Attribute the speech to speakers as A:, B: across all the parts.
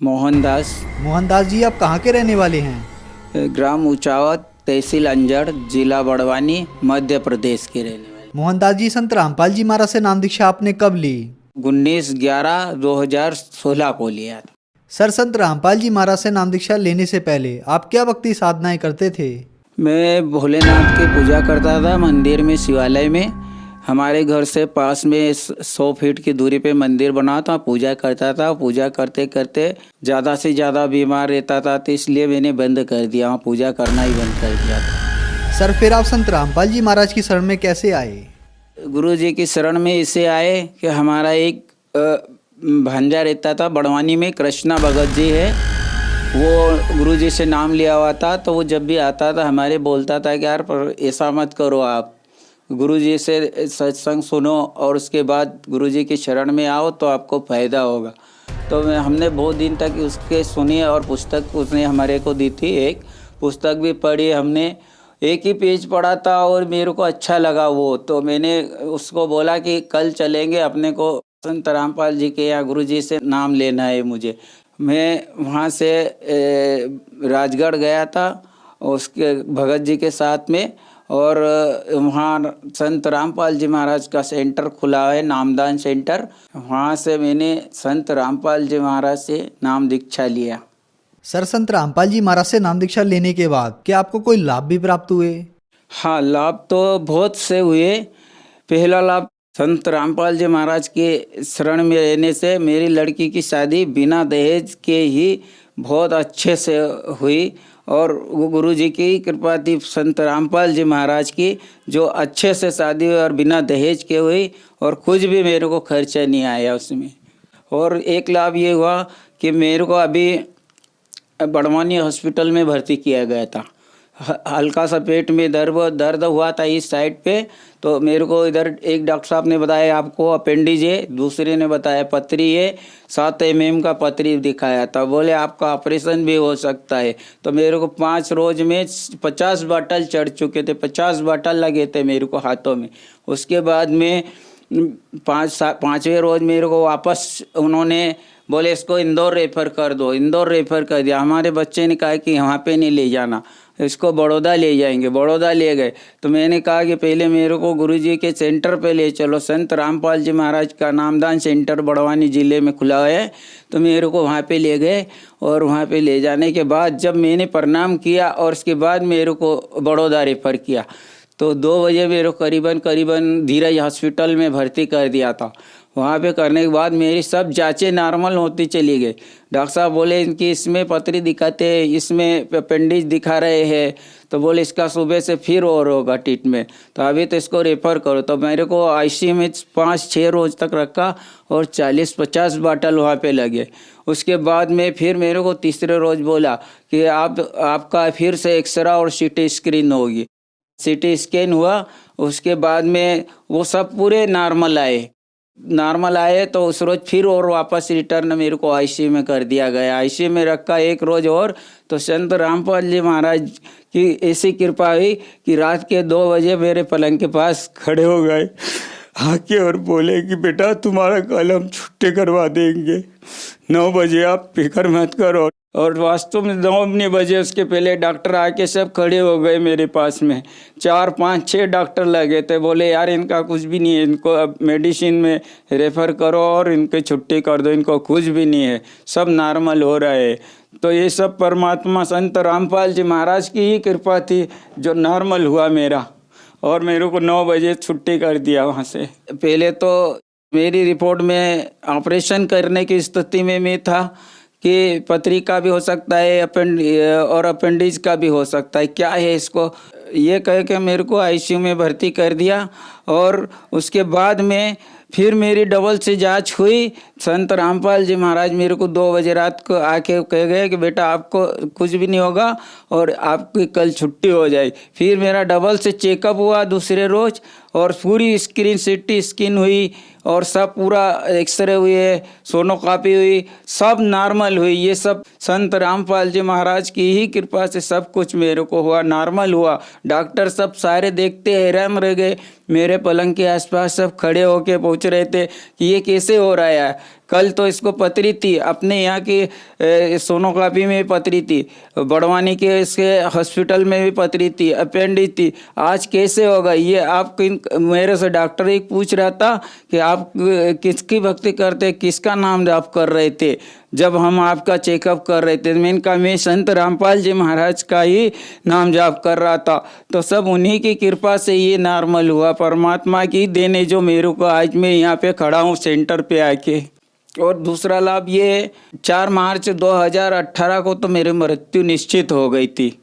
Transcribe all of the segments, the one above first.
A: मोहनदास।
B: मोहनदास जी, आप कहाँ के रहने वाले हैं?
A: ग्राम ऊंचावत, तहसील अंजड़, जिला बड़वानी, मध्य प्रदेश के रहने वाले।
B: मोहनदास जी, संत रामपाल जी महाराज से नाम दीक्षा आपने कब ली?
A: 19/11/2016 को लिया था।
B: सर, संत रामपाल जी महाराज से नाम दीक्षा लेने से पहले आप क्या भक्ति साधनाएं करते थे?
A: मैं भोलेनाथ की पूजा करता था मंदिर में, शिवालय में। हमारे घर से पास में 100 फीट की दूरी पे मंदिर बना था, पूजा करता था। पूजा करते करते ज़्यादा से ज़्यादा बीमार रहता था, तो इसलिए मैंने बंद कर दिया, वहाँ पूजा करना ही बंद कर दिया था।
B: सर, फिर आप संत रामपाल जी महाराज की शरण में कैसे आए?
A: गुरु जी की शरण में इसे आए कि हमारा एक भांजा रहता था बड़वानी में, कृष्णा भगत जी है, वो गुरु जी से नाम लिया हुआ था। तो वो जब भी आता था हमारे बोलता था कि यार पर ऐसा मत करो, आप गुरु जी से सत्संग सुनो और उसके बाद गुरु जी की शरण में आओ तो आपको फ़ायदा होगा। तो हमने बहुत दिन तक उसके सुनी और पुस्तक उसने हमारे को दी थी, एक पुस्तक भी पढ़ी हमने। एक ही पेज पढ़ा था और मेरे को अच्छा लगा वो, तो मैंने उसको बोला कि कल चलेंगे, अपने को संत रामपाल जी के यहाँ गुरु जी से नाम लेना है मुझे। मैं वहाँ से राजगढ़ गया था उसके भगत जी के साथ में, और वहाँ संत रामपाल जी महाराज का सेंटर खुला है, नामदान सेंटर। वहाँ से मैंने संत रामपाल जी महाराज से नाम दीक्षा लिया।
B: सर, संत रामपाल जी महाराज से नाम दीक्षा लेने के बाद क्या आपको कोई लाभ भी प्राप्त हुए?
A: हाँ, लाभ तो बहुत से हुए। पहला लाभ, संत रामपाल जी महाराज के शरण में रहने से मेरी लड़की की शादी बिना दहेज के ही बहुत अच्छे से हुई, और वो गुरु जी की कृपा थी, संत रामपाल जी महाराज की, जो अच्छे से शादी हुई और बिना दहेज के हुई, और कुछ भी मेरे को खर्चा नहीं आया उसमें। और एक लाभ ये हुआ कि मेरे को अभी बड़वानी हॉस्पिटल में भर्ती किया गया था। हल्का सा पेट में दर्द हुआ था इस साइड पे, तो मेरे को इधर एक डॉक्टर साहब ने बताया आपको अपेंडिज है, दूसरे ने बताया पथरी है, 7 mm का पथरी दिखाया था। बोले आपका ऑपरेशन भी हो सकता है। तो मेरे को 5 रोज में 50 बाटल चढ़ चुके थे, 50 बाटल लगे थे मेरे को हाथों में। उसके बाद में 5वें रोज मेरे को वापस उन्होंने बोले इसको इंदौर रेफ़र कर दो। इंदौर रेफ़र कर दिया। हमारे बच्चे ने कहा कि वहाँ पे नहीं ले जाना, इसको बड़ौदा ले जाएंगे। बड़ौदा ले गए। तो मैंने कहा कि पहले मेरे को गुरुजी के सेंटर पे ले चलो, संत रामपाल जी महाराज का नामदान सेंटर बड़वानी ज़िले में खुला है। तो मेरे को वहाँ पे ले गए, और वहाँ पे ले जाने के बाद जब मैंने प्रणाम किया और उसके बाद मेरे को बड़ौदा रेफ़र किया, तो 2 बजे मेरे को करीबन धीरज हॉस्पिटल में भर्ती कर दिया था। वहाँ पे करने के बाद मेरी सब जांचें नॉर्मल होती चली गई। डॉक्टर साहब बोले इनकी इसमें पथरी दिखाते हैं, इसमें अपेंडिज दिखा रहे हैं, तो बोले इसका सुबह से फिर और होगा ट्रीटमेंट, तो अभी तो इसको रेफ़र करो। तो मेरे को आईसीयू में 5-6 रोज तक रखा और 40-50 बाटल वहाँ पे लगे। उसके बाद में फिर मेरे को तीसरे रोज बोला कि आपका फिर से एक्सरे और सीटी स्क्रीन होगी। सीटी स्कैन हुआ, उसके बाद में वो सब पूरे नॉर्मल आए तो उस रोज फिर और वापस रिटर्न मेरे को आईसीयू में कर दिया गया। आईसीयू में रखा 1 रोज और, तो संत रामपाल जी महाराज की ऐसी कृपा हुई कि रात के 2 बजे मेरे पलंग के पास खड़े हो गए आके और बोले कि बेटा तुम्हारा कल हम छुट्टी करवा देंगे, 9 बजे आप फिक्र मत करो। और वास्तव में 9 बजे उसके पहले डॉक्टर आके सब खड़े हो गए मेरे पास में। 4-5-6 डॉक्टर लगे थे, बोले यार इनका कुछ भी नहीं है, इनको अब मेडिसिन में रेफ़र करो और इनकी छुट्टी कर दो, इनको कुछ भी नहीं है, सब नॉर्मल हो रहा है। तो ये सब परमात्मा संत रामपाल जी महाराज की ही कृपा थी जो नॉर्मल हुआ मेरा, और मेरे को 9 बजे छुट्टी कर दिया वहाँ से। पहले तो मेरी रिपोर्ट में ऑपरेशन करने की स्थिति में मैं था कि पथरी का भी हो सकता है, अपेंडिज का भी हो सकता है, क्या है इसको, ये कह के मेरे को आईसीयू में भर्ती कर दिया। और उसके बाद में फिर मेरी डबल से जांच हुई। संत रामपाल जी महाराज मेरे को 2 बजे रात को आके कह गए कि बेटा आपको कुछ भी नहीं होगा और आपकी कल छुट्टी हो जाएगी। फिर मेरा डबल से चेकअप हुआ दूसरे रोज, और पूरी सीटी स्कैन हुई, और सब पूरा एक्सरे हुए, सोनोग्राफी हुई, सब नॉर्मल हुई। ये सब संत रामपाल जी महाराज की ही कृपा से सब कुछ मेरे को हुआ, नॉर्मल हुआ। डॉक्टर सब सारे देखते हैरान रह गए, मेरे पलंग के आसपास सब खड़े होके पूछ रहे थे कि ये कैसे हो रहा है, कल तो इसको पथरी थी, अपने यहाँ की सोनोग्राफी में भी पथरी थी, बड़वानी के इसके हॉस्पिटल में भी पथरी थी, अपेंडिक्स थी। आज कैसे होगा ये? आप मेरे से डॉक्टर एक पूछ रहा था कि आप किसकी भक्ति करते, किसका नाम जाप कर रहे थे जब हम आपका चेकअप कर रहे थे? मैंने कहा मैं संत रामपाल जी महाराज का ही नाम जाप कर रहा था। तो सब उन्हीं की कृपा से ये नॉर्मल हुआ, परमात्मा की देने जो मेरे को आज मैं यहाँ पे खड़ा हूँ सेंटर पे आके। और दूसरा लाभ ये 4 मार्च 2018 को तो मेरी मृत्यु निश्चित हो गई थी।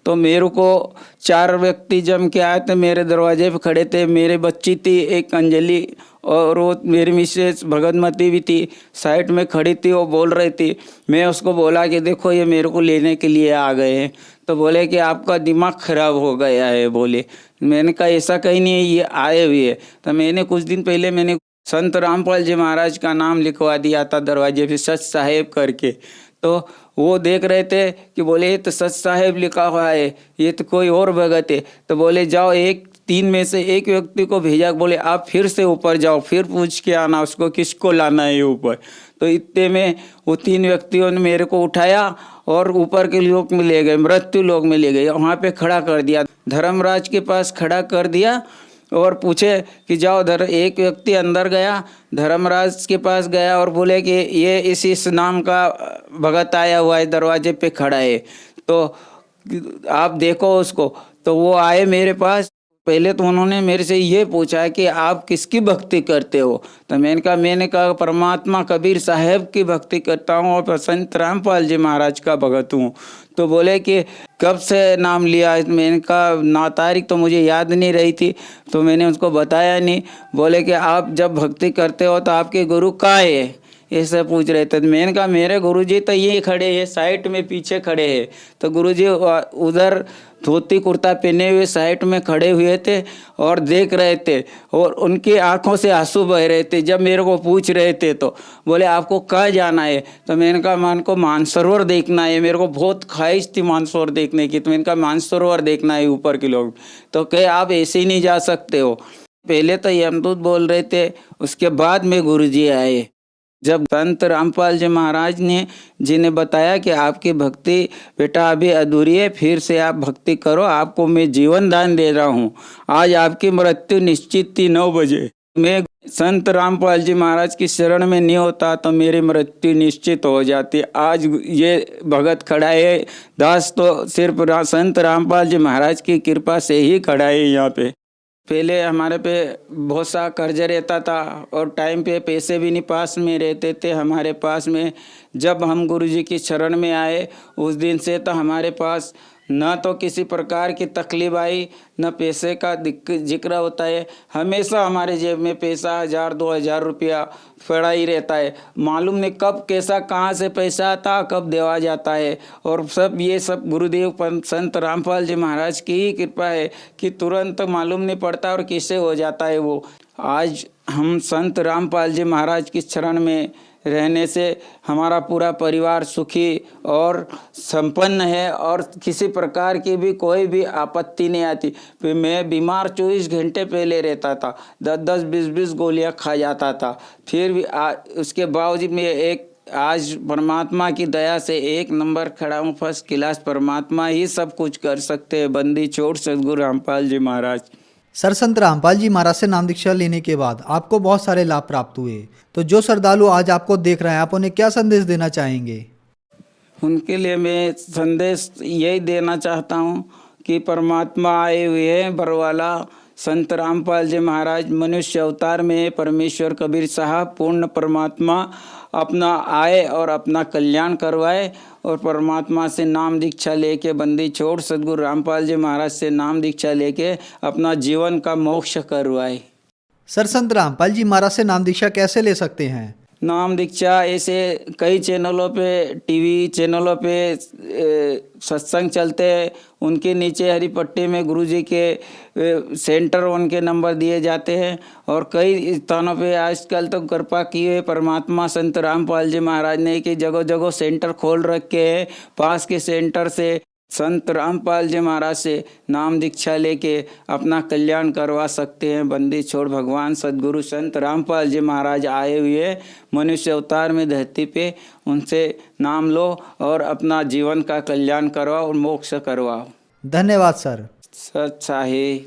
A: तो मेरे को 4 व्यक्ति जम के आए थे, मेरे दरवाजे पे खड़े थे। मेरी बच्ची थी एक अंजलि, और वो मेरी मिसेस भगतमती भी थी, साइड में खड़ी थी, वो बोल रही थी। मैं उसको बोला कि देखो ये मेरे को लेने के लिए आ गए हैं। तो बोले कि आपका दिमाग खराब हो गया है बोले। मैंने कहा ऐसा कहीं नहीं है, ये आए हुए है। तो मैंने कुछ दिन पहले मैंने संत रामपाल जी महाराज का नाम लिखवा दिया था दरवाजे पे, सच साहेब करके। तो वो देख रहे थे कि बोले ये तो सच साहेब लिखा हुआ है, ये तो कोई और भगत है। तो बोले जाओ 3 में से एक व्यक्ति को भेजा, बोले आप फिर से ऊपर जाओ, फिर पूछ के आना उसको किसको लाना है ऊपर। तो इतने में वो 3 व्यक्तियों ने मेरे को उठाया और ऊपर के लोक में ले गए, मृत्यु लोक में ले गए। वहाँ पे खड़ा कर दिया, धर्मराज के पास खड़ा कर दिया और पूछे कि जाओ। एक व्यक्ति अंदर गया, धर्मराज के पास गया और बोले कि ये इस नाम का भगत आया हुआ है, दरवाजे पे खड़ा है, तो आप देखो उसको। तो वो आए मेरे पास। पहले तो उन्होंने मेरे से ये पूछा कि आप किसकी भक्ति करते हो? तो मैंने कहा परमात्मा कबीर साहब की भक्ति करता हूँ और संत रामपाल जी महाराज का भगत हूँ। तो बोले कि कब से नाम लिया? मैंने कहा ना तारीख तो मुझे याद नहीं रही थी, तो मैंने उसको बताया नहीं। बोले कि आप जब भक्ति करते हो तो आपके गुरु कहाँ है, ऐसे पूछ रहे थे। मैंने कहा मेरे गुरुजी तो ये खड़े हैं, साइड में पीछे खड़े हैं। तो गुरुजी उधर धोती कुर्ता पहने हुए साइड में खड़े हुए थे और देख रहे थे, और उनकी आंखों से आंसू बह रहे थे जब मेरे को पूछ रहे थे। तो बोले आपको कहाँ जाना है? तो मैंने कहा मन को मानसरोवर देखना है, मेरे को बहुत ख्वाहिश थी मानसरोवर देखने की। तो मैंने कहा मानसरोवर देखना है ऊपर के लोग। तो कहे आप ऐसे ही नहीं जा सकते हो। पहले तो यमदूत बोल रहे थे, उसके बाद में गुरुजी आए। जब संत रामपाल जी महाराज ने जिन्हें बताया कि आपकी भक्ति बेटा अभी अधूरी है, फिर से आप भक्ति करो, आपको मैं जीवन दान दे रहा हूँ। आज आपकी मृत्यु निश्चित थी 9 बजे। मैं संत रामपाल जी महाराज की शरण में नहीं होता तो मेरी मृत्यु निश्चित हो जाती। आज ये भगत खड़ा है, दास तो सिर्फ संत रामपाल जी महाराज की कृपा से ही खड़ा है यहाँ पे। पहले हमारे पे बहुत सा कर्ज रहता था और टाइम पे पैसे भी नहीं पास में रहते थे हमारे पास में। जब हम गुरुजी की शरण में आए उस दिन से तो हमारे पास न तो किसी प्रकार की तकलीफ आई, न पैसे का जिक्र होता है। हमेशा हमारे जेब में पैसा 1000-2000 रुपया पड़ा ही रहता है। मालूम नहीं कब कैसा कहाँ से पैसा आता, कब देवा जाता है। और सब ये सब गुरुदेव संत रामपाल जी महाराज की ही कृपा है कि तुरंत मालूम नहीं पड़ता और कैसे हो जाता है वो। आज हम संत रामपाल जी महाराज की शरण में रहने से हमारा पूरा परिवार सुखी और संपन्न है और किसी प्रकार की भी कोई भी आपत्ति नहीं आती। मैं बीमार 24 घंटे पहले रहता था, 10-10, 20-20 गोलियां खा जाता था, फिर भी उसके बावजूद मैं आज परमात्मा की दया से 1 नंबर खड़ा हूँ, फर्स्ट क्लास। परमात्मा ही सब कुछ कर सकते हैं, बंदी छोड़ सदगुरु रामपाल जी महाराज।
B: सर, संत रामपाल जी महाराज से नाम दीक्षा लेने के बाद आपको बहुत सारे लाभ प्राप्त हुए, तो जो श्रद्धालु आज आपको देख रहे हैं आप उन्हें क्या संदेश देना चाहेंगे?
A: उनके लिए मैं संदेश यही देना चाहता हूँ कि परमात्मा आए हुए हैं बरवाला संत रामपाल जी महाराज मनुष्य अवतार में परमेश्वर कबीर साहब पूर्ण परमात्मा अपना आए और अपना कल्याण करवाए और परमात्मा से नाम दीक्षा लेके बंदी छोड़ सदगुरु रामपाल जी महाराज से नाम दीक्षा लेके अपना जीवन का मोक्ष करवाए।
B: सर, संत रामपाल जी महाराज से नाम दीक्षा कैसे ले सकते हैं?
A: नाम दीक्षा ऐसे कई चैनलों पे, टीवी चैनलों पे सत्संग चलते हैं, उनके नीचे हरी पट्टी में गुरुजी के सेंटर उनके नंबर दिए जाते हैं। और कई स्थानों पे आजकल तो कृपा की है परमात्मा संत रामपाल जी महाराज ने कि जगह जगह सेंटर खोल रखे हैं। पास के सेंटर से संत रामपाल जी महाराज से नाम दीक्षा लेके अपना कल्याण करवा सकते हैं। बंदी छोड़ भगवान सद्गुरु संत रामपाल जी महाराज आए हुए मनुष्य अवतार में धरती पे, उनसे नाम लो और अपना जीवन का कल्याण करवाओ और मोक्ष करवाओ।
B: धन्यवाद सर।
A: सच है।